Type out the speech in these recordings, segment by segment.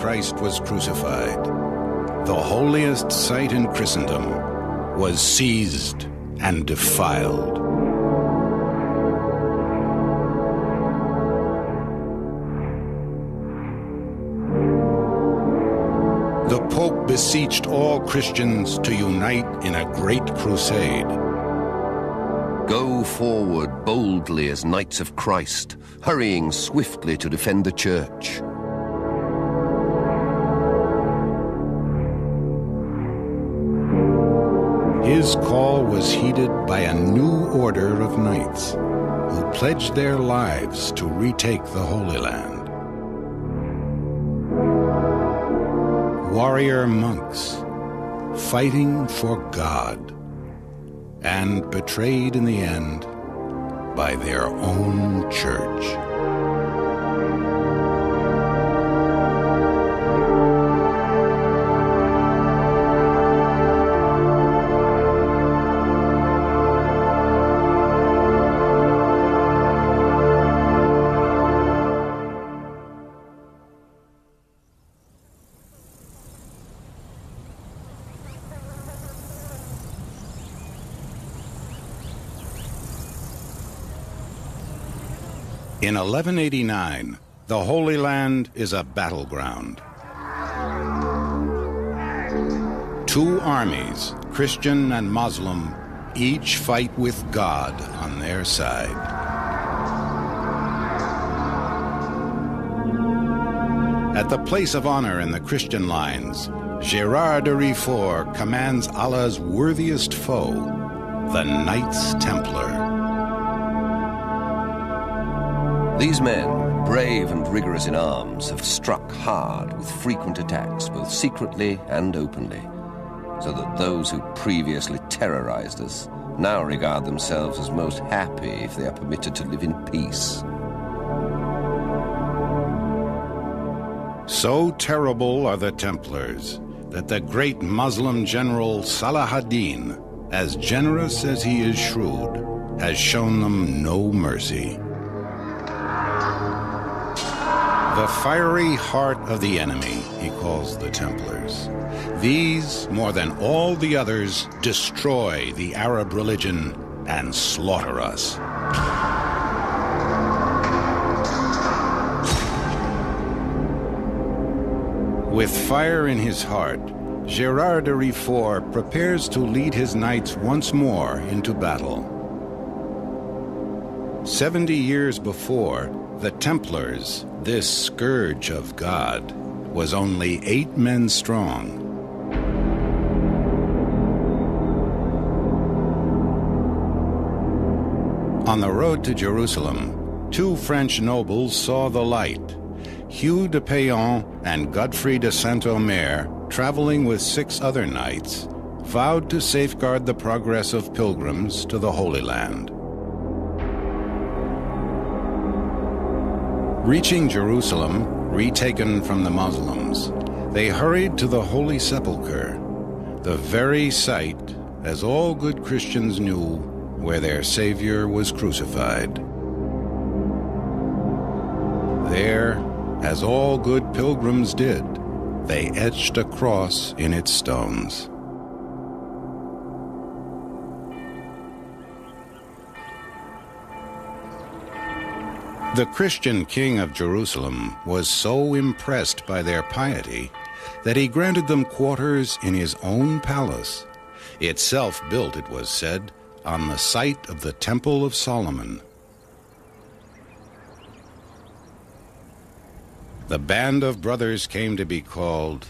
Christ was crucified, the holiest site in Christendom was seized and defiled. The Pope beseeched all Christians to unite in a great crusade. Go forward boldly as knights of Christ, hurrying swiftly to defend the Church. His call was heeded by a new order of knights who pledged their lives to retake the Holy Land. Warrior monks fighting for God and betrayed in the end by their own church. In 1189, the Holy Land is a battleground. Two armies, Christian and Muslim, each fight with God on their side. At the place of honor in the Christian lines, Gérard de Riefort commands Allah's worthiest foe, the Knights Templar. These men, brave and rigorous in arms, have struck hard with frequent attacks, both secretly and openly, so that those who previously terrorized us now regard themselves as most happy if they are permitted to live in peace. So terrible are the Templars that the great Muslim general Salah ad-Din, as generous as he is shrewd, has shown them no mercy. The fiery heart of the enemy, he calls the Templars. These, more than all the others, destroy the Arab religion and slaughter us. With fire in his heart, Gérard de Riefort prepares to lead his knights once more into battle. 70 years before, the Templars, this scourge of God, was only 8 men strong. On the road to Jerusalem, 2 French nobles saw the light. Hugh de Payon and Godfrey de Saint-Omer, traveling with 6 other knights, vowed to safeguard the progress of pilgrims to the Holy Land. Reaching Jerusalem, retaken from the Muslims, they hurried to the Holy Sepulchre, the very site, as all good Christians knew, where their Savior was crucified. There, as all good pilgrims did, they etched a cross in its stones. The Christian king of Jerusalem was so impressed by their piety that he granted them quarters in his own palace, itself built, it was said, on the site of the Temple of Solomon. The band of brothers came to be called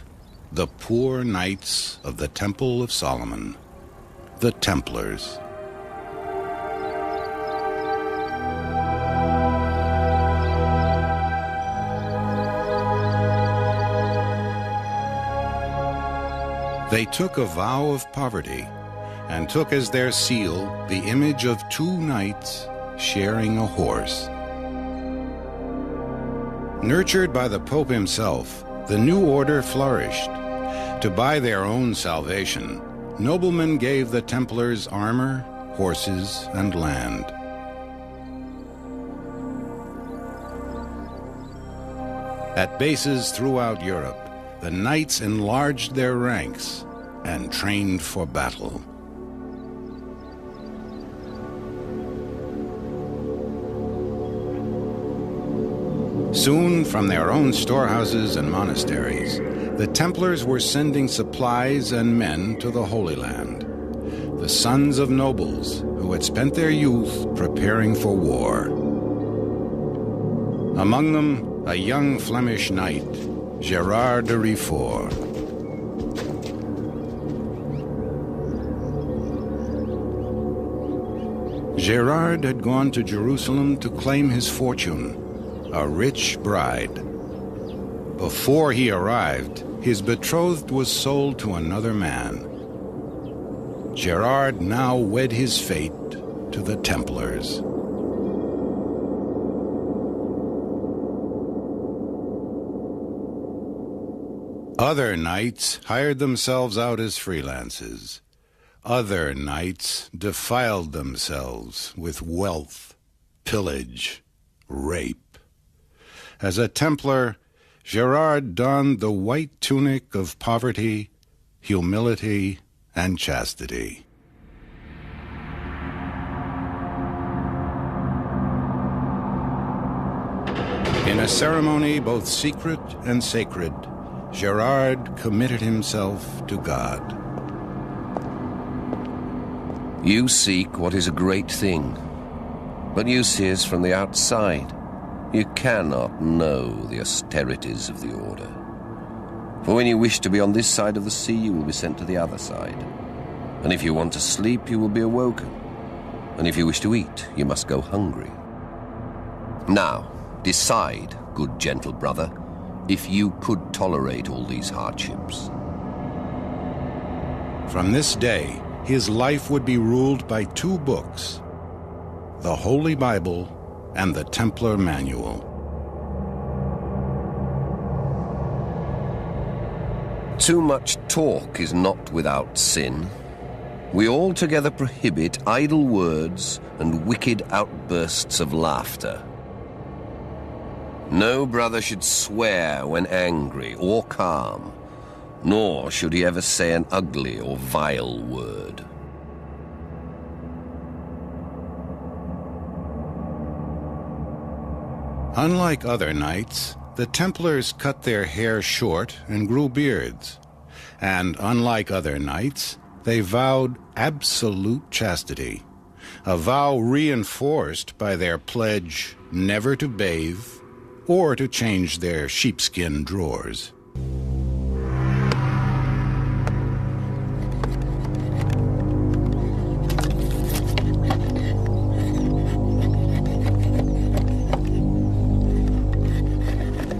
the Poor Knights of the Temple of Solomon, the Templars. They took a vow of poverty and took as their seal the image of 2 knights sharing a horse. Nurtured by the Pope himself, the new order flourished. To buy their own salvation, noblemen gave the Templars armor, horses, and land. At bases throughout Europe, the knights enlarged their ranks and trained for battle. Soon, from their own storehouses and monasteries, the Templars were sending supplies and men to the Holy Land, the sons of nobles who had spent their youth preparing for war. Among them, a young Flemish knight, Gerard de Riefort. Gerard had gone to Jerusalem to claim his fortune, a rich bride. Before he arrived, his betrothed was sold to another man. Gerard now wed his fate to the Templars. Other knights hired themselves out as freelances. Other knights defiled themselves with wealth, pillage, rape. As a Templar, Gerard donned the white tunic of poverty, humility, and chastity. In a ceremony both secret and sacred, Gerard committed himself to God. You seek what is a great thing, but you see us from the outside. You cannot know the austerities of the order. For when you wish to be on this side of the sea, you will be sent to the other side. And if you want to sleep, you will be awoken. And if you wish to eat, you must go hungry. Now, decide, good gentle brother, if you could tolerate all these hardships. From this day, his life would be ruled by two books, the Holy Bible and the Templar Manual. Too much talk is not without sin. We altogether prohibit idle words and wicked outbursts of laughter. No brother should swear when angry or calm, nor should he ever say an ugly or vile word. Unlike other knights, the Templars cut their hair short and grew beards. And unlike other knights, they vowed absolute chastity, a vow reinforced by their pledge never to bathe or to change their sheepskin drawers.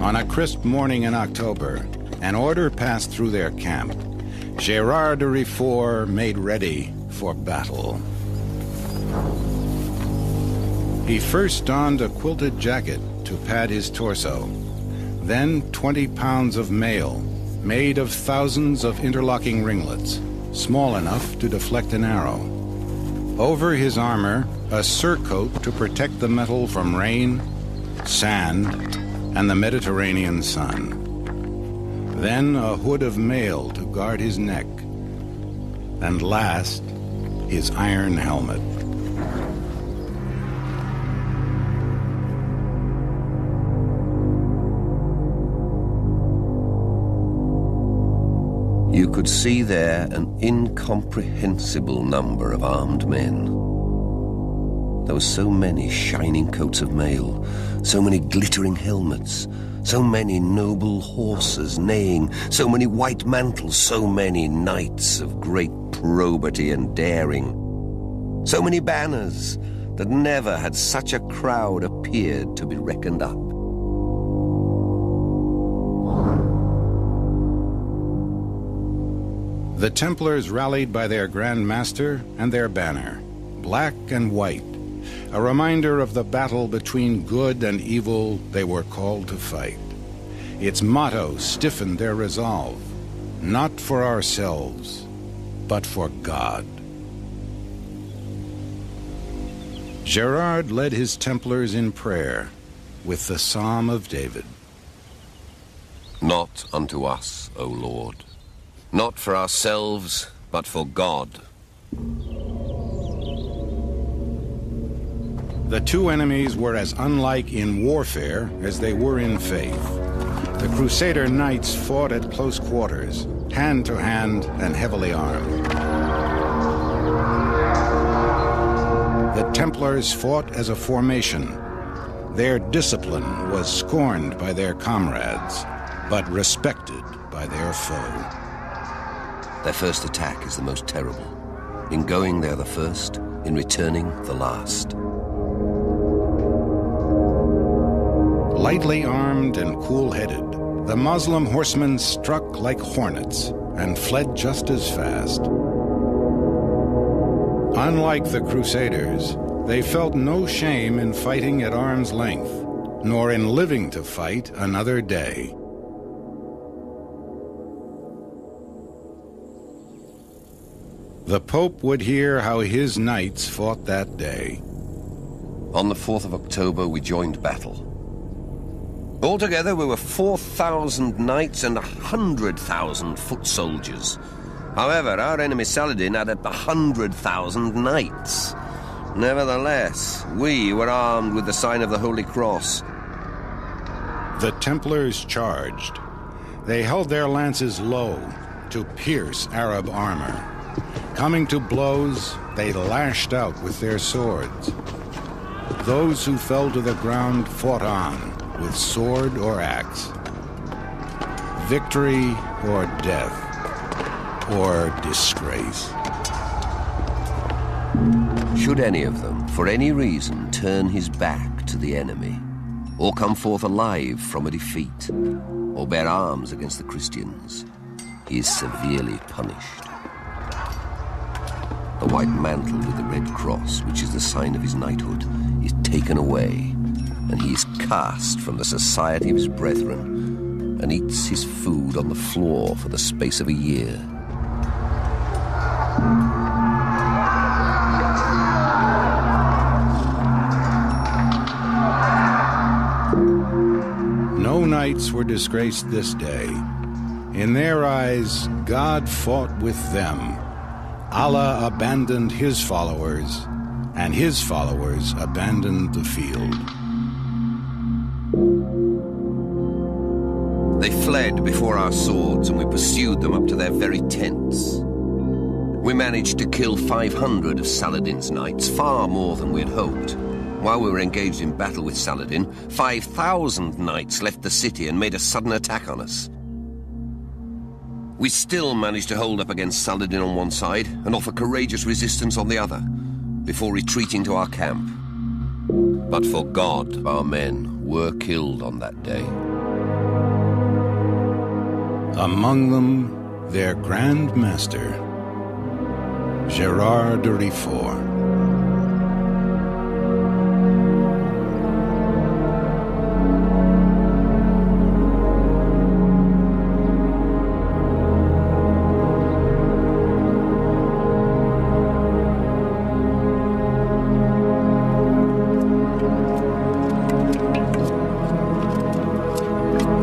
On a crisp morning in October, an order passed through their camp. Gerard de Riefort made ready for battle. He first donned a quilted jacket to pad his torso, then 20 pounds of mail made of thousands of interlocking ringlets, small enough to deflect an arrow. Over his armor, a surcoat to protect the metal from rain, sand, and the Mediterranean sun. Then a hood of mail to guard his neck. And last, his iron helmet. You could see there an incomprehensible number of armed men. There were so many shining coats of mail, so many glittering helmets, so many noble horses neighing, so many white mantles, so many knights of great probity and daring, so many banners that never had such a crowd appeared to be reckoned up. The Templars rallied by their Grand Master and their banner, black and white, a reminder of the battle between good and evil they were called to fight. Its motto stiffened their resolve, not for ourselves, but for God. Gerard led his Templars in prayer with the Psalm of David. Not unto us, O Lord, not for ourselves, but for God. The two enemies were as unlike in warfare as they were in faith. The Crusader knights fought at close quarters, hand to hand and heavily armed. The Templars fought as a formation. Their discipline was scorned by their comrades, but respected by their foe. Their first attack is the most terrible. In going, they are the first. In returning, the last. Lightly armed and cool-headed, the Muslim horsemen struck like hornets and fled just as fast. Unlike the Crusaders, they felt no shame in fighting at arm's length, nor in living to fight another day. The Pope would hear how his knights fought that day. On the 4th of October, we joined battle. Altogether, we were 4,000 knights and 100,000 foot soldiers. However, our enemy Saladin had 100,000 knights. Nevertheless, we were armed with the sign of the Holy Cross. The Templars charged. They held their lances low to pierce Arab armor. Coming to blows, they lashed out with their swords. Those who fell to the ground fought on, with sword or axe. Victory or death, or disgrace. Should any of them, for any reason, turn his back to the enemy, or come forth alive from a defeat, or bear arms against the Christians, he is severely punished. The white mantle with the red cross, which is the sign of his knighthood, is taken away, and he is cast from the society of his brethren, and eats his food on the floor for the space of a year. No knights were disgraced this day. In their eyes, God fought with them. Allah abandoned his followers, and his followers abandoned the field. They fled before our swords, and we pursued them up to their very tents. We managed to kill 500 of Saladin's knights, far more than we had hoped. While we were engaged in battle with Saladin, 5,000 knights left the city and made a sudden attack on us. We still managed to hold up against Saladin on one side and offer courageous resistance on the other, before retreating to our camp. But for God, our men were killed on that day. Among them, their Grand Master, Gerard de Rifort.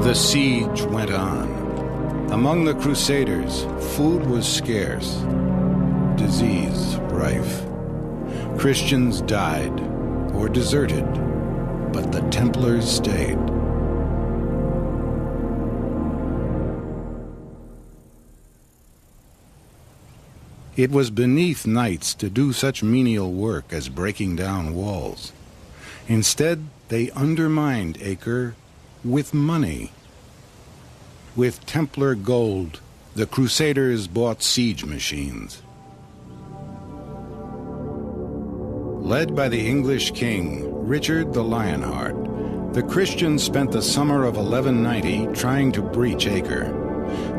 The siege went on. Among the Crusaders, food was scarce, disease rife. Christians died or deserted, but the Templars stayed. It was beneath knights to do such menial work as breaking down walls. Instead, they undermined Acre with money. With Templar gold, the Crusaders bought siege machines. Led by the English king, Richard the Lionheart, the Christians spent the summer of 1190 trying to breach Acre.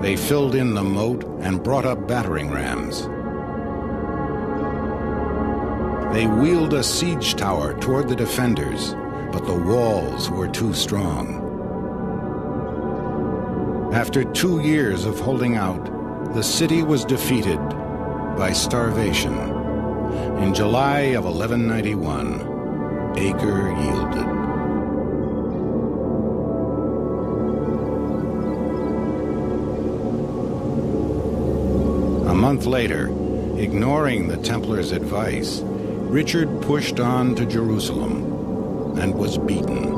They filled in the moat and brought up battering rams. They wheeled a siege tower toward the defenders, but the walls were too strong. After 2 years of holding out, the city was defeated by starvation. In July of 1191, Acre yielded. A month later, ignoring the Templars' advice, Richard pushed on to Jerusalem and was beaten.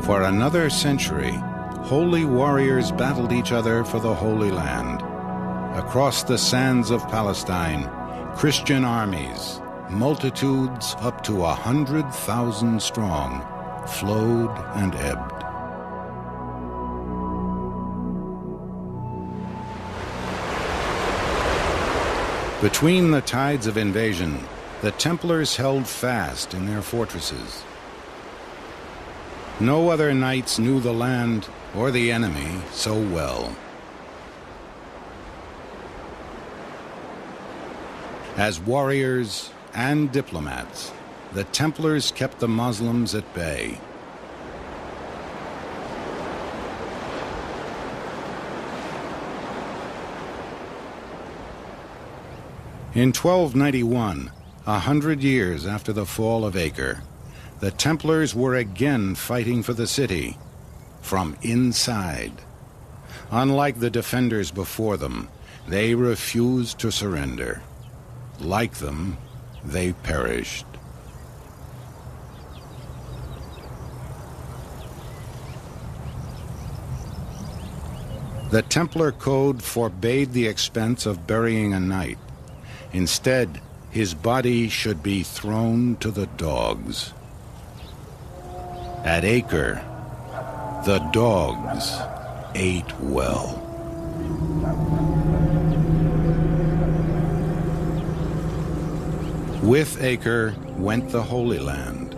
For another century, holy warriors battled each other for the Holy Land. Across the sands of Palestine, Christian armies, multitudes up to 100,000 strong, flowed and ebbed. Between the tides of invasion, the Templars held fast in their fortresses. No other knights knew the land or the enemy so well. As warriors and diplomats, the Templars kept the Muslims at bay. In 1291, 100 years after the fall of Acre, the Templars were again fighting for the city from inside. Unlike the defenders before them, they refused to surrender. Like them, they perished. The Templar Code forbade the expense of burying a knight. Instead, his body should be thrown to the dogs. At Acre, the dogs ate well. With Acre went the Holy Land.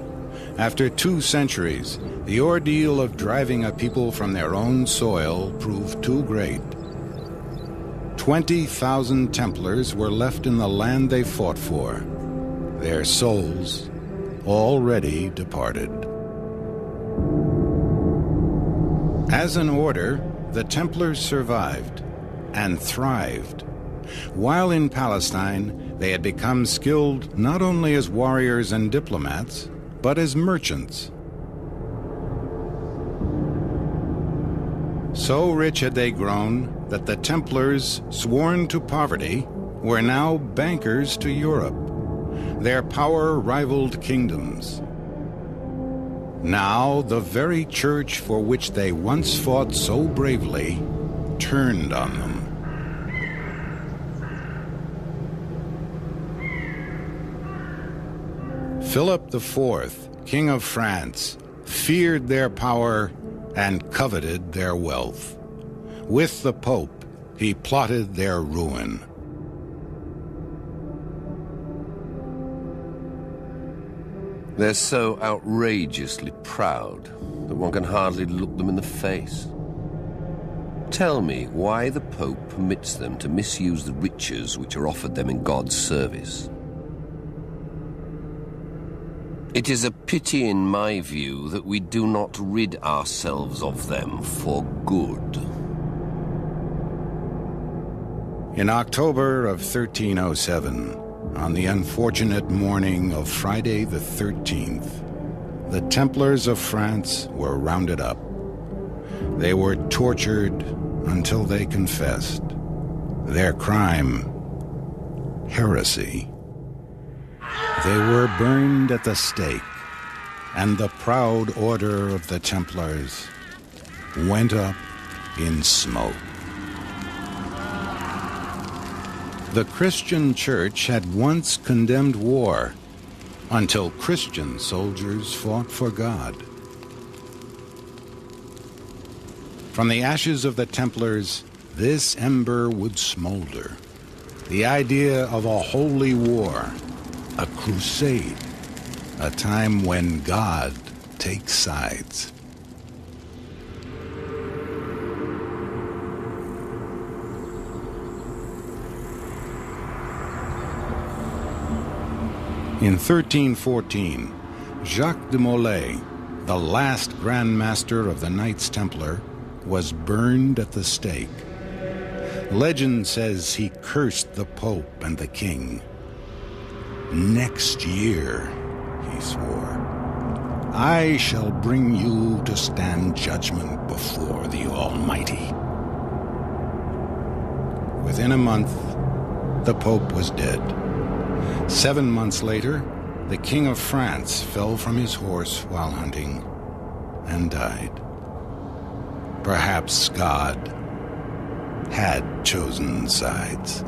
After 2 centuries, the ordeal of driving a people from their own soil proved too great. 20,000 Templars were left in the land they fought for, their souls already departed. As an order, the Templars survived and thrived. While in Palestine, they had become skilled not only as warriors and diplomats, but as merchants. So rich had they grown that the Templars, sworn to poverty, were now bankers to Europe. Their power rivaled kingdoms. Now, the very church for which they once fought so bravely turned on them. Philip IV, King of France, feared their power and coveted their wealth. With the Pope, he plotted their ruin. They're so outrageously proud that one can hardly look them in the face. Tell me why the Pope permits them to misuse the riches which are offered them in God's service. It is a pity, in my view, that we do not rid ourselves of them for good. In October of 1307, on the unfortunate morning of Friday the 13th, the Templars of France were rounded up. They were tortured until they confessed. Their crime, heresy. They were burned at the stake, and the proud order of the Templars went up in smoke. The Christian Church had once condemned war until Christian soldiers fought for God. From the ashes of the Templars, this ember would smolder. The idea of a holy war, a crusade, a time when God takes sides. In 1314, Jacques de Molay, the last Grand Master of the Knights Templar, was burned at the stake. Legend says he cursed the Pope and the King. "Next year," he swore, I shall bring you to stand judgment before the Almighty. Within a month, the Pope was dead. 7 months later, the King of France fell from his horse while hunting and died. Perhaps God had chosen sides.